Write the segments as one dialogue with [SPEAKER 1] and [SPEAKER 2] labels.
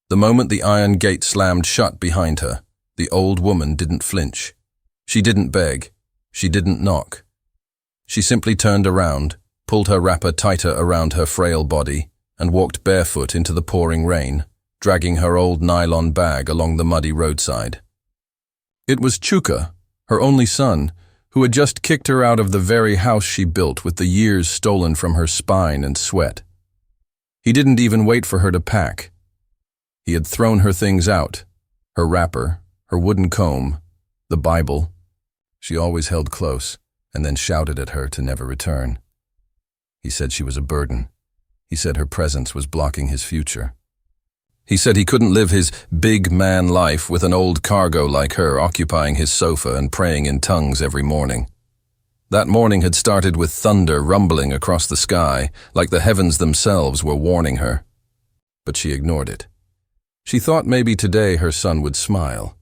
[SPEAKER 1] The moment the iron gate slammed shut behind her, the old woman didn't flinch. She didn't beg. She didn't knock. She simply turned around, pulled her wrapper tighter around her frail body, and walked barefoot into the pouring rain, dragging her old nylon bag along the muddy roadside. It was Chuka, her only son, who had just kicked her out of the very house she built with the years stolen from her spine and sweat. He didn't even wait for her to pack. He had thrown her things out, her wrapper, her wooden comb, the Bible she always held close, and then shouted at her to never return. He said she was a burden. He said her presence was blocking his future. He said he couldn't live his big man life with an old cargo like her occupying his sofa and praying in tongues every morning. That morning had started with thunder rumbling across the sky, like the heavens themselves were warning her. But she ignored it. She thought maybe today her son would smile.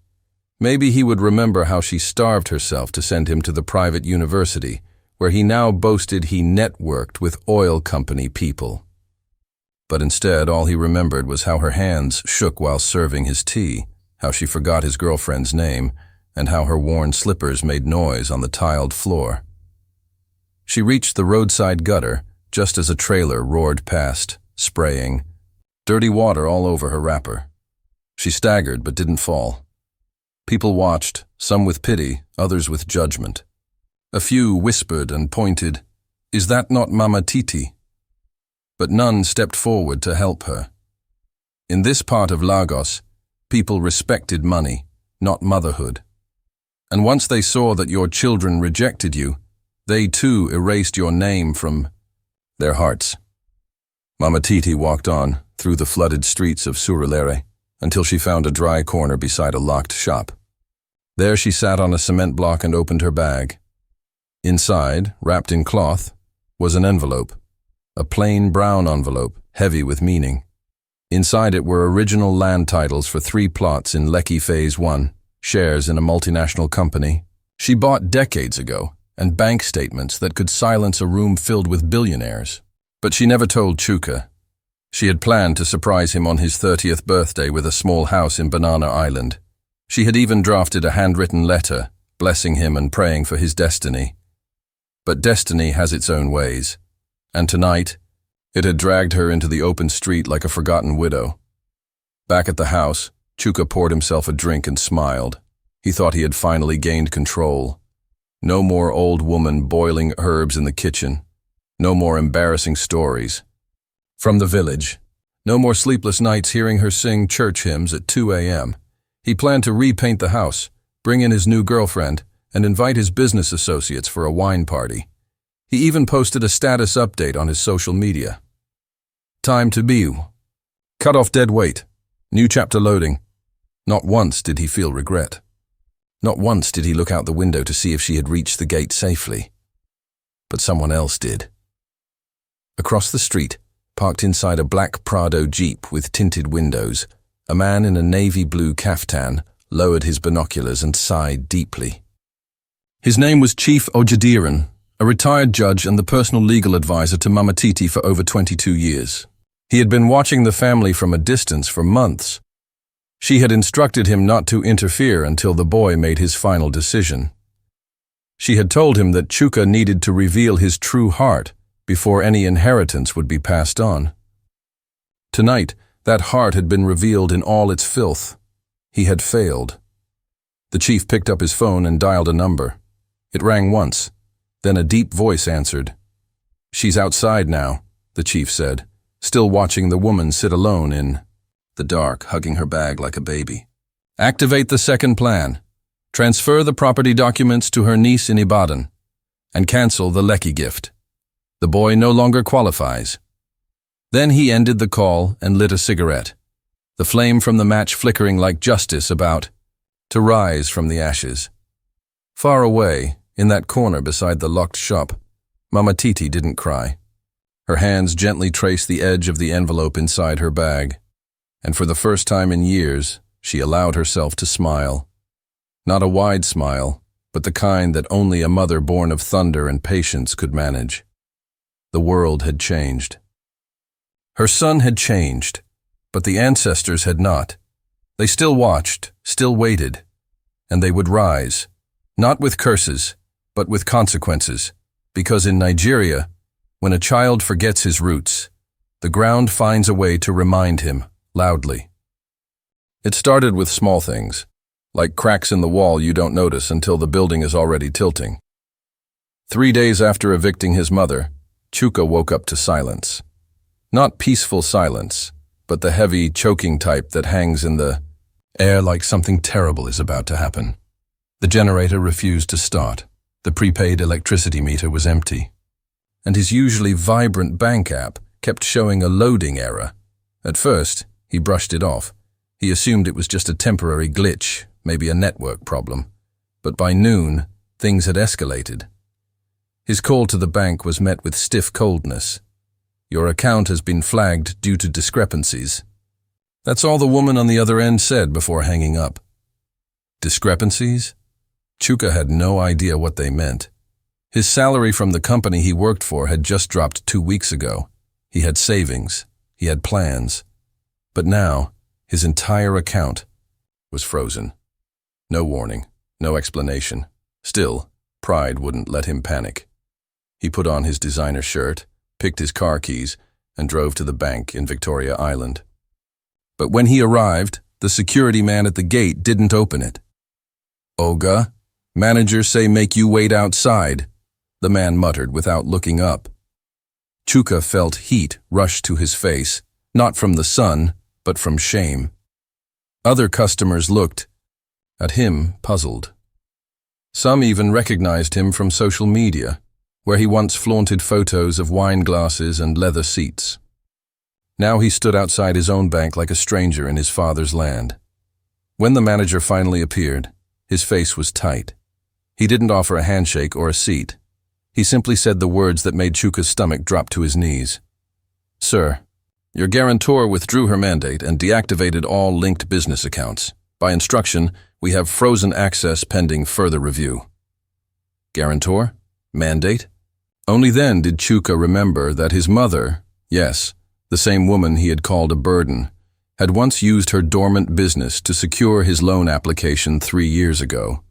[SPEAKER 1] Maybe he would remember how she starved herself to send him to the private university, where he now boasted he networked with oil company people. But instead, all he remembered was how her hands shook while serving his tea, how she forgot his girlfriend's name, and how her worn slippers made noise on the tiled floor. She reached the roadside gutter just as a trailer roared past, spraying dirty water all over her wrapper. She staggered but didn't fall. People watched, some with pity, others with judgment. A few whispered and pointed, "Is that not Mama Titi?" But none stepped forward to help her. In this part of Lagos, people respected money, not motherhood. And once they saw that your children rejected you, they too erased your name from their hearts. Mama Titi walked on through the flooded streets of Surulere until she found a dry corner beside a locked shop. There she sat on a cement block and opened her bag. Inside, wrapped in cloth, was an envelope, a plain brown envelope, heavy with meaning. Inside it were original land titles for 3 plots in Lekki Phase 1, shares in a multinational company she bought decades ago, and bank statements that could silence a room filled with billionaires. But she never told Chuka. She had planned to surprise him on his 30th birthday with a small house in Banana Island. She had even drafted a handwritten letter, blessing him and praying for his destiny. But destiny has its own ways, and tonight, it had dragged her into the open street like a forgotten widow. Back at the house, Chuka poured himself a drink and smiled. He thought he had finally gained control. No more old woman boiling herbs in the kitchen. No more embarrassing stories from the village. No more sleepless nights hearing her sing church hymns at 2 a.m. He planned to repaint the house, bring in his new girlfriend, and invite his business associates for a wine party. He even posted a status update on his social media. Time to be. Cut off dead weight. New chapter loading. Not once did he feel regret. Not once did he look out the window to see if she had reached the gate safely. But someone else did. Across the street, parked inside a black Prado Jeep with tinted windows, a man in a navy blue kaftan lowered his binoculars and sighed deeply. His name was Chief Ojediran, a retired judge and the personal legal advisor to Mama Titi for over 22 years. He had been watching the family from a distance for months. She had instructed him not to interfere until the boy made his final decision. She had told him that Chuka needed to reveal his true heart before any inheritance would be passed on. Tonight, that heart had been revealed in all its filth. He had failed. The chief picked up his phone and dialed a number. It rang once. Then a deep voice answered. "She's outside now," the chief said, still watching the woman sit alone in the dark, hugging her bag like a baby. "Activate the second plan. Transfer the property documents to her niece in Ibadan. And cancel the Lekki gift. The boy no longer qualifies." Then he ended the call and lit a cigarette, the flame from the match flickering like justice about to rise from the ashes. Far away, in that corner beside the locked shop, Mama Titi didn't cry. Her hands gently traced the edge of the envelope inside her bag, and for the first time in years, she allowed herself to smile. Not a wide smile, but the kind that only a mother born of thunder and patience could manage. The world had changed. Her son had changed, But the ancestors had not. They still watched, still waited, and they would rise, not with curses, but with consequences, because in Nigeria, when a child forgets his roots, the ground finds a way to remind him, loudly. It started with small things, like cracks in the wall you don't notice until the building is already tilting. 3 days after evicting his mother, Chuka woke up to silence. Not peaceful silence, but the heavy, choking type that hangs in the air like something terrible is about to happen. The generator refused to start. The prepaid electricity meter was empty. And his usually vibrant bank app kept showing a loading error. At first, he brushed it off. He assumed it was just a temporary glitch, maybe a network problem. But by noon, things had escalated. His call to the bank was met with stiff coldness. Your account has been flagged due to discrepancies. That's all the woman on the other end said before hanging up. Discrepancies? Chuka had no idea what they meant. His salary from the company he worked for had just dropped 2 weeks ago. He had savings. He had plans. But now, his entire account was frozen. No warning, no explanation. Still, pride wouldn't let him panic. He put on his designer shirt, picked his car keys, and drove to the bank in Victoria Island. But when he arrived, the security man at the gate didn't open it. "Oga, managers say make you wait outside," the man muttered without looking up. Chuka felt heat rush to his face, not from the sun, but from shame. Other customers looked at him, puzzled. Some even recognized him from social media, where he once flaunted photos of wine glasses and leather seats. Now he stood outside his own bank like a stranger in his father's land. When the manager finally appeared, his face was tight. He didn't offer a handshake or a seat. He simply said the words that made Chuka's stomach drop to his knees. "Sir, your guarantor withdrew her mandate and deactivated all linked business accounts. By instruction, we have frozen access pending further review." Guarantor? Mandate? Only then did Chuka remember that his mother, yes, the same woman he had called a burden, had once used her dormant business to secure his loan application 3 years ago.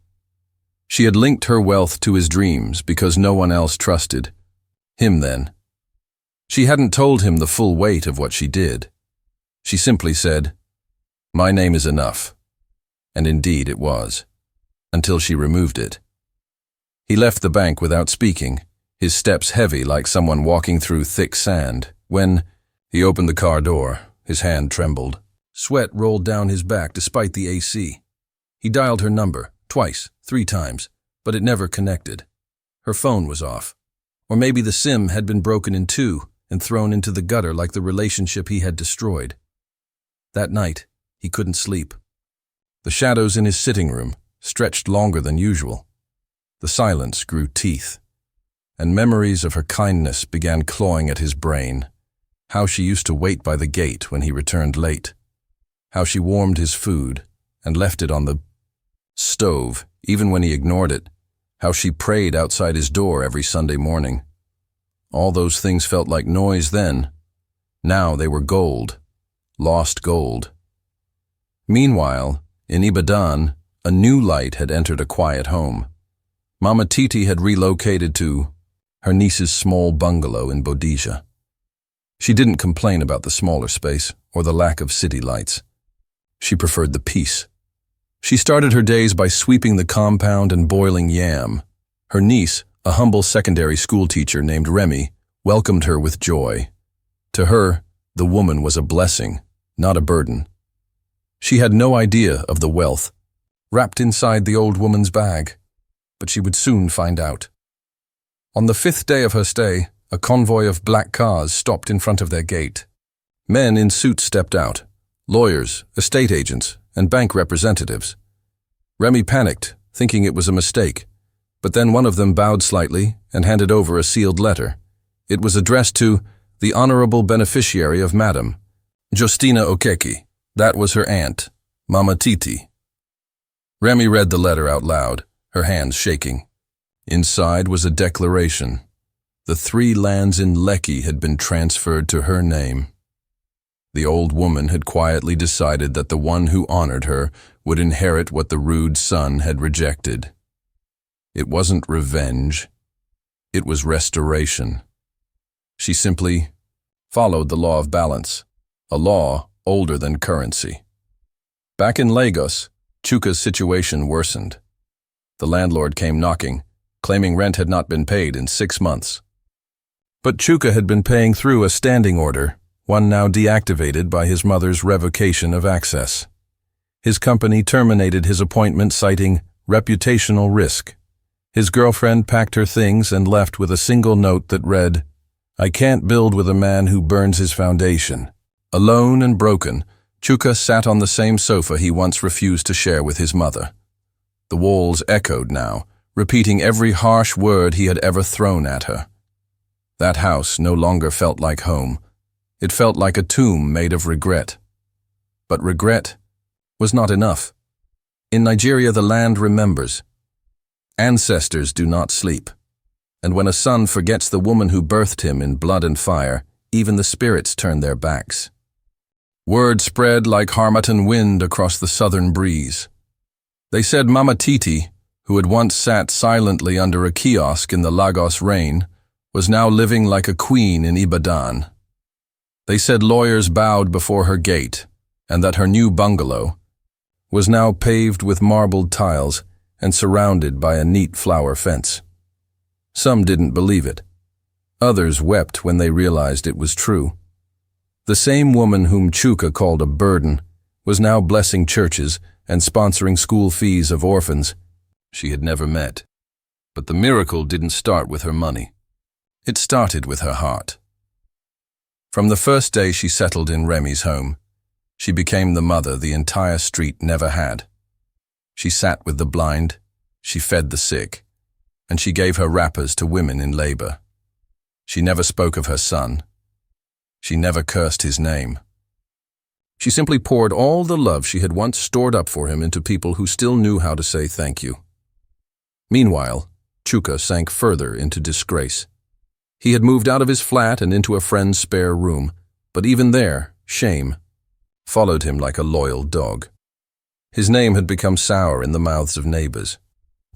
[SPEAKER 1] She had linked her wealth to his dreams because no one else trusted him then. She hadn't told him the full weight of what she did. She simply said, "My name is enough." And indeed it was, until she removed it. He left the bank without speaking, his steps heavy like someone walking through thick sand. When he opened the car door, his hand trembled. Sweat rolled down his back despite the AC. He dialed her number, twice, 3 times, but it never connected. Her phone was off. Or maybe the SIM had been broken in 2 and thrown into the gutter like the relationship he had destroyed. That night, he couldn't sleep. The shadows in his sitting room stretched longer than usual. The silence grew teeth, and memories of her kindness began clawing at his brain. How she used to wait by the gate when he returned late. How she warmed his food and left it on the stove, even when he ignored it. How she prayed outside his door every Sunday morning. All those things felt like noise then. Now they were gold. Lost gold. Meanwhile, in Ibadan, a new light had entered a quiet home. Mama Titi had relocated to her niece's small bungalow in Bodija. She didn't complain about the smaller space or the lack of city lights. She preferred the peace. She started her days by sweeping the compound and boiling yam. Her niece, a humble secondary school teacher named Remy, welcomed her with joy. To her, the woman was a blessing, not a burden. She had no idea of the wealth wrapped inside the old woman's bag, but she would soon find out. On the 5th day of her stay, a convoy of black cars stopped in front of their gate. Men in suits stepped out, lawyers, estate agents, and bank representatives. Remy panicked, thinking it was a mistake, but then one of them bowed slightly and handed over a sealed letter. It was addressed to the honorable beneficiary of Madam Justina Okeki. That was her aunt, Mama Titi. Remy read the letter out loud, her hands shaking. Inside was a declaration. The 3 lands in Lekki had been transferred to her name. The old woman had quietly decided that the one who honored her would inherit what the rude son had rejected. It wasn't revenge. It was restoration. She simply followed the law of balance, a law older than currency. Back in Lagos, Chuka's situation worsened. The landlord came knocking, claiming rent had not been paid in 6 months. But Chuka had been paying through a standing order, one now deactivated by his mother's revocation of access. His company terminated his appointment citing reputational risk. His girlfriend packed her things and left with a single note that read, "I can't build with a man who burns his foundation." Alone and broken, Chuka sat on the same sofa he once refused to share with his mother. The walls echoed now, repeating every harsh word he had ever thrown at her. That house no longer felt like home. It felt like a tomb made of regret. But regret was not enough. In Nigeria, the land remembers. Ancestors do not sleep. And when a son forgets the woman who birthed him in blood and fire, even the spirits turn their backs. Word spread like Harmattan wind across the southern breeze. They said Mama Titi, who had once sat silently under a kiosk in the Lagos rain, was now living like a queen in Ibadan. They said lawyers bowed before her gate, and that her new bungalow was now paved with marbled tiles and surrounded by a neat flower fence. Some didn't believe it. Others wept when they realized it was true. The same woman whom Chuka called a burden was now blessing churches and sponsoring school fees of orphans she had never met. But the miracle didn't start with her money. It started with her heart. From the first day she settled in Remy's home, she became the mother the entire street never had. She sat with the blind, she fed the sick, and she gave her wrappers to women in labor. She never spoke of her son. She never cursed his name. She simply poured all the love she had once stored up for him into people who still knew how to say thank you. Meanwhile, Chuka sank further into disgrace. He had moved out of his flat and into a friend's spare room, but even there, shame followed him like a loyal dog. His name had become sour in the mouths of neighbors.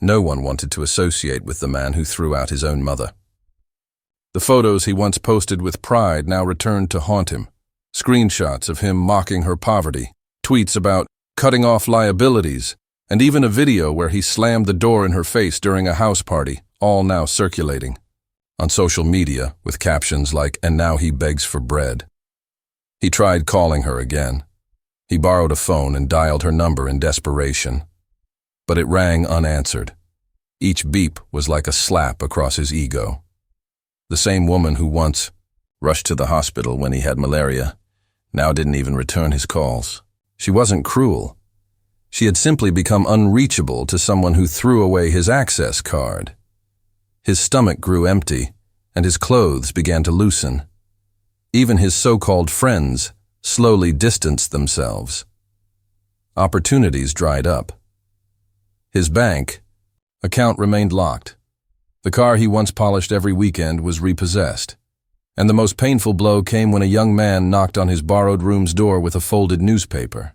[SPEAKER 1] No one wanted to associate with the man who threw out his own mother. The photos he once posted with pride now returned to haunt him. Screenshots of him mocking her poverty, tweets about cutting off liabilities, and even a video where he slammed the door in her face during a house party, all now circulating on social media with captions like, "And now he begs for bread." He tried calling her again. He borrowed a phone and dialed her number in desperation. But it rang unanswered. Each beep was like a slap across his ego. The same woman who once rushed to the hospital when he had malaria now didn't even return his calls. She wasn't cruel. She had simply become unreachable to someone who threw away his access card. His stomach grew empty, and his clothes began to loosen. Even his so-called friends slowly distanced themselves. Opportunities dried up. His bank account remained locked. The car he once polished every weekend was repossessed. And the most painful blow came when a young man knocked on his borrowed room's door with a folded newspaper.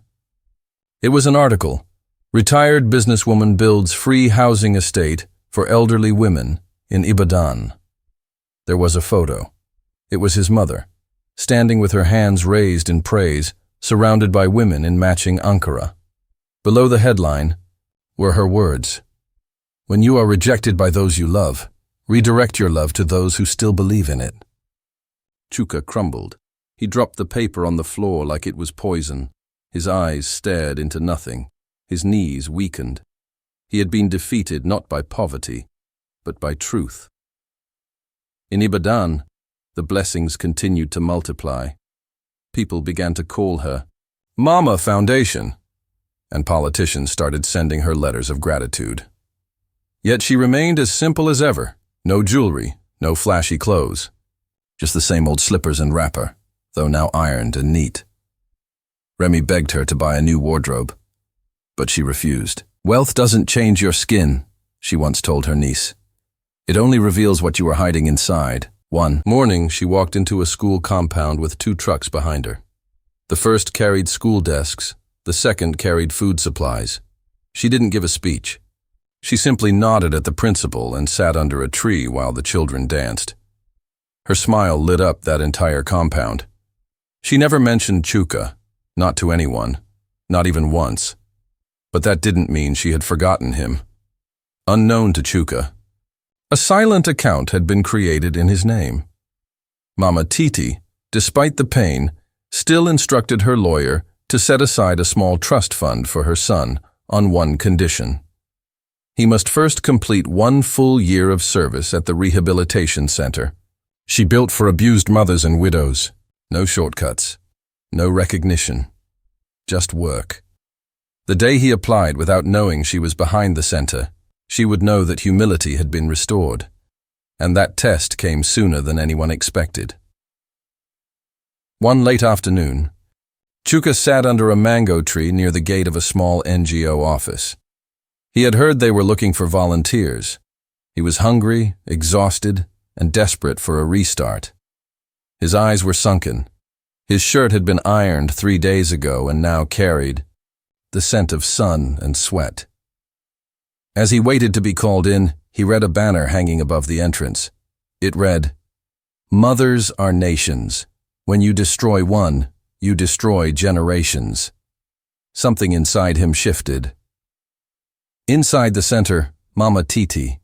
[SPEAKER 1] It was an article, "Retired businesswoman builds free housing estate for elderly women in Ibadan." There was a photo. It was his mother, standing with her hands raised in praise, surrounded by women in matching ankara. Below the headline were her words, "When you are rejected by those you love, redirect your love to those who still believe in it." Chuka crumbled. He dropped the paper on the floor like it was poison. His eyes stared into nothing. His knees weakened. He had been defeated not by poverty, but by truth. In Ibadan, the blessings continued to multiply. People began to call her Mama Foundation, and politicians started sending her letters of gratitude. Yet she remained as simple as ever. No jewelry, no flashy clothes. Just the same old slippers and wrapper, though now ironed and neat. Remy begged her to buy a new wardrobe, but she refused. "Wealth doesn't change your skin," she once told her niece. "It only reveals what you are hiding inside." One morning, she walked into a school compound with 2 trucks behind her. The first carried school desks, the second carried food supplies. She didn't give a speech. She simply nodded at the principal and sat under a tree while the children danced. Her smile lit up that entire compound. She never mentioned Chuka, not to anyone, not even once. But that didn't mean she had forgotten him. Unknown to Chuka, a silent account had been created in his name. Mama Titi, despite the pain, still instructed her lawyer to set aside a small trust fund for her son on one condition. He must first complete 1 full year of service at the rehabilitation center. She built for abused mothers and widows. No shortcuts, no recognition, just work. The day he applied without knowing she was behind the center, she would know that humility had been restored. And that test came sooner than anyone expected. One late afternoon, Chuka sat under a mango tree near the gate of a small NGO office. He had heard they were looking for volunteers. He was hungry, exhausted, and desperate for a restart. His eyes were sunken. His shirt had been ironed 3 days ago and now carried the scent of sun and sweat. As he waited to be called in, he read a banner hanging above the entrance. It read, "Mothers are nations. When you destroy one, you destroy generations." Something inside him shifted. Inside the center, Mama Titi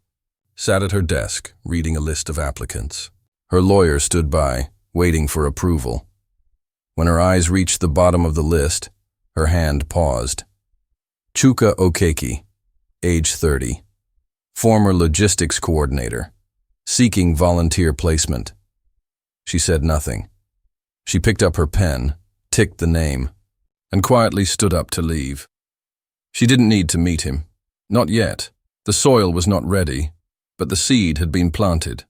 [SPEAKER 1] sat at her desk, reading a list of applicants. Her lawyer stood by, waiting for approval. When her eyes reached the bottom of the list, her hand paused. Chuka Okeke, age 30, former logistics coordinator, seeking volunteer placement. She said nothing. She picked up her pen, ticked the name, and quietly stood up to leave. She didn't need to meet him. Not yet. The soil was not ready, but the seed had been planted.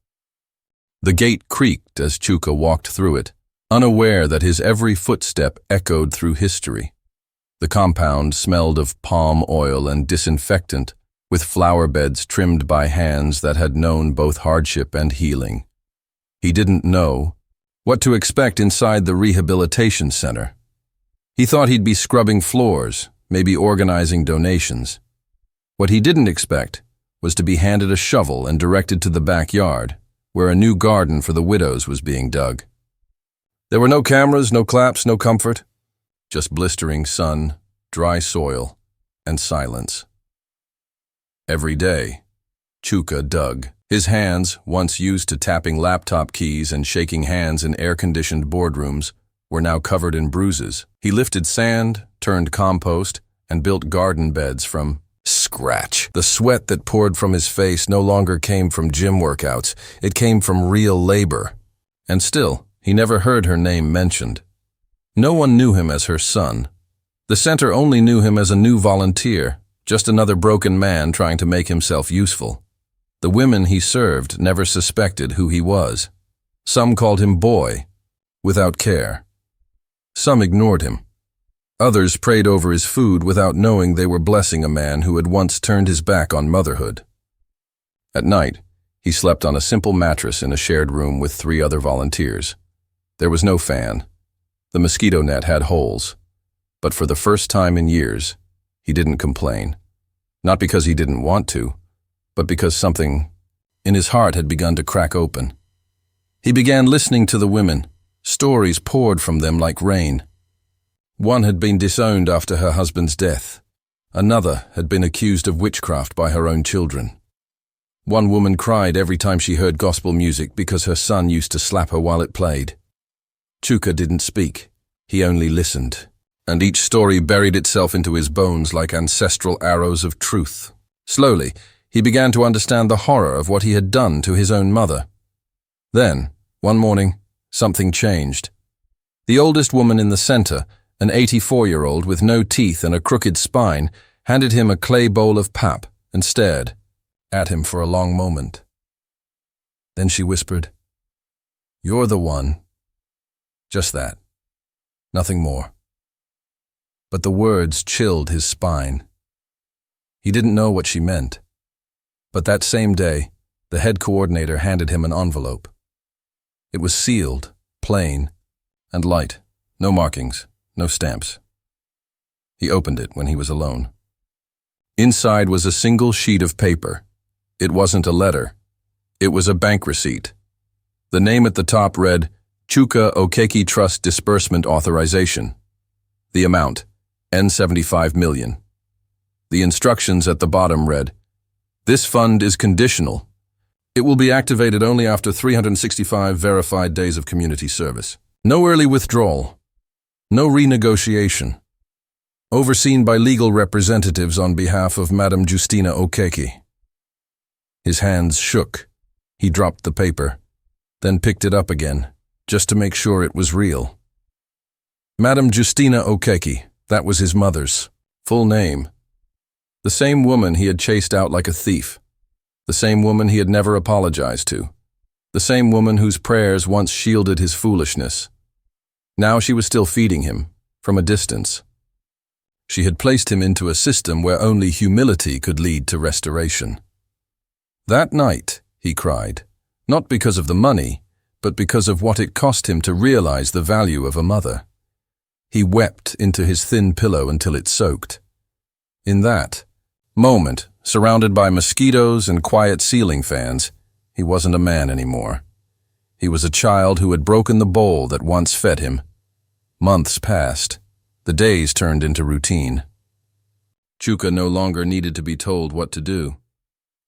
[SPEAKER 1] The gate creaked as Chuka walked through it, unaware that his every footstep echoed through history. The compound smelled of palm oil and disinfectant, with flower beds trimmed by hands that had known both hardship and healing. He didn't know what to expect inside the rehabilitation center. He thought he'd be scrubbing floors, maybe organizing donations. What he didn't expect was to be handed a shovel and directed to the backyard, where a new garden for the widows was being dug. There were no cameras, no claps, no comfort, just blistering sun, dry soil, and silence. Every day, Chuka dug. His hands, once used to tapping laptop keys and shaking hands in air-conditioned boardrooms, were now covered in bruises. He lifted sand, turned compost, and built garden beds from scratch. The sweat that poured from his face no longer came from gym workouts. It came from real labor. And still, he never heard her name mentioned. No one knew him as her son. The center only knew him as a new volunteer, just another broken man trying to make himself useful. The women he served never suspected who he was. Some called him boy, without care. Some ignored him. Others prayed over his food without knowing they were blessing a man who had once turned his back on motherhood. At night, he slept on a simple mattress in a shared room with 3 other volunteers. There was no fan. The mosquito net had holes. But for the first time in years, he didn't complain. Not because he didn't want to, but because something in his heart had begun to crack open. He began listening to the women. Stories poured from them like rain. One had been disowned after her husband's death. Another had been accused of witchcraft by her own children. One woman cried every time she heard gospel music because her son used to slap her while it played. Chuka didn't speak. He only listened. And each story buried itself into his bones like ancestral arrows of truth. Slowly, he began to understand the horror of what he had done to his own mother. Then, one morning, something changed. The oldest woman in the center, an 84-year-old with no teeth and a crooked spine, handed him a clay bowl of pap and stared at him for a long moment. Then she whispered, "You're the one." Just that. Nothing more. But the words chilled his spine. He didn't know what she meant. But that same day, the head coordinator handed him an envelope. It was sealed, plain, and light. No markings, no stamps. He opened it when he was alone. Inside was a single sheet of paper. It wasn't a letter. It was a bank receipt. The name at the top read, Chuka Okeke Trust Disbursement Authorization. The amount, N75 million. The instructions at the bottom read, this fund is conditional. It will be activated only after 365 verified days of community service. No early withdrawal. No renegotiation. Overseen by legal representatives on behalf of Madam Justina Okeke. His hands shook. He dropped the paper, then picked it up again, just to make sure it was real. Madam Justina Okeke, that was his mother's full name. The same woman he had chased out like a thief. The same woman he had never apologized to. The same woman whose prayers once shielded his foolishness. Now she was still feeding him, from a distance. She had placed him into a system where only humility could lead to restoration. That night, he cried, not because of the money, but because of what it cost him to realize the value of a mother. He wept into his thin pillow until it soaked. In that moment, surrounded by mosquitoes and quiet ceiling fans, he wasn't a man anymore. He was a child who had broken the bowl that once fed him. Months passed. The days turned into routine. Chuka no longer needed to be told what to do.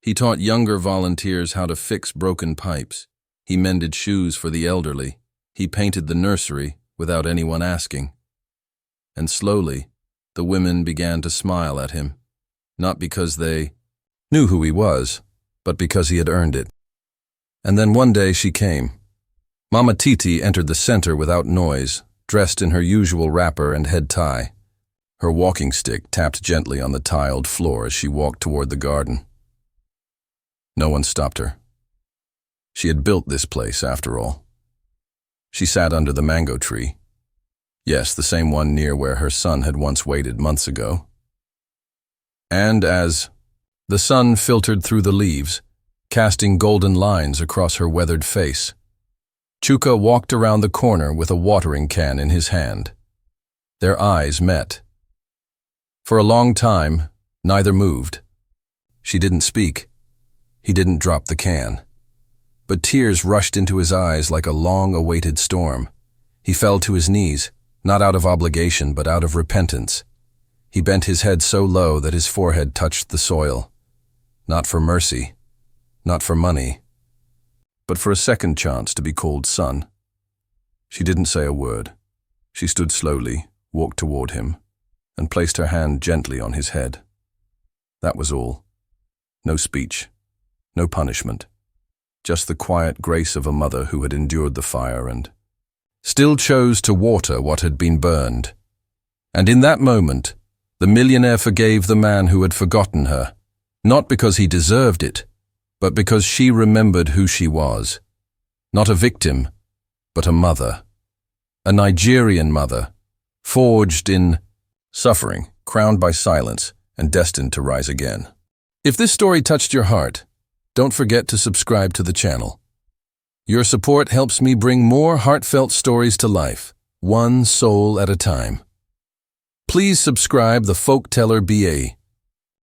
[SPEAKER 1] He taught younger volunteers how to fix broken pipes. He mended shoes for the elderly. He painted the nursery without anyone asking. And slowly, the women began to smile at him, not because they knew who he was, but because he had earned it. And then one day she came. Mama Titi entered the center without noise, dressed in her usual wrapper and head tie. Her walking stick tapped gently on the tiled floor as she walked toward the garden. No one stopped her. She had built this place, after all. She sat under the mango tree. Yes, the same one near where her son had once waited months ago. And as the sun filtered through the leaves, casting golden lines across her weathered face, Chuka walked around the corner with a watering can in his hand. Their eyes met. For a long time, neither moved. She didn't speak. He didn't drop the can. But tears rushed into his eyes like a long-awaited storm. He fell to his knees, not out of obligation but out of repentance. He bent his head so low that his forehead touched the soil. Not for mercy, not for money, but for a second chance to be called son. She didn't say a word. She stood slowly, walked toward him, and placed her hand gently on his head. That was all. No speech, no punishment, just the quiet grace of a mother who had endured the fire and still chose to water what had been burned. And in that moment, the millionaire forgave the man who had forgotten her, not because he deserved it, but because she remembered who she was. Not a victim, but a mother. A Nigerian mother, forged in suffering, crowned by silence, and destined to rise again. If this story touched your heart, don't forget to subscribe to the channel. Your support helps me bring more heartfelt stories to life, one soul at a time. Please subscribe the Folkteller Bae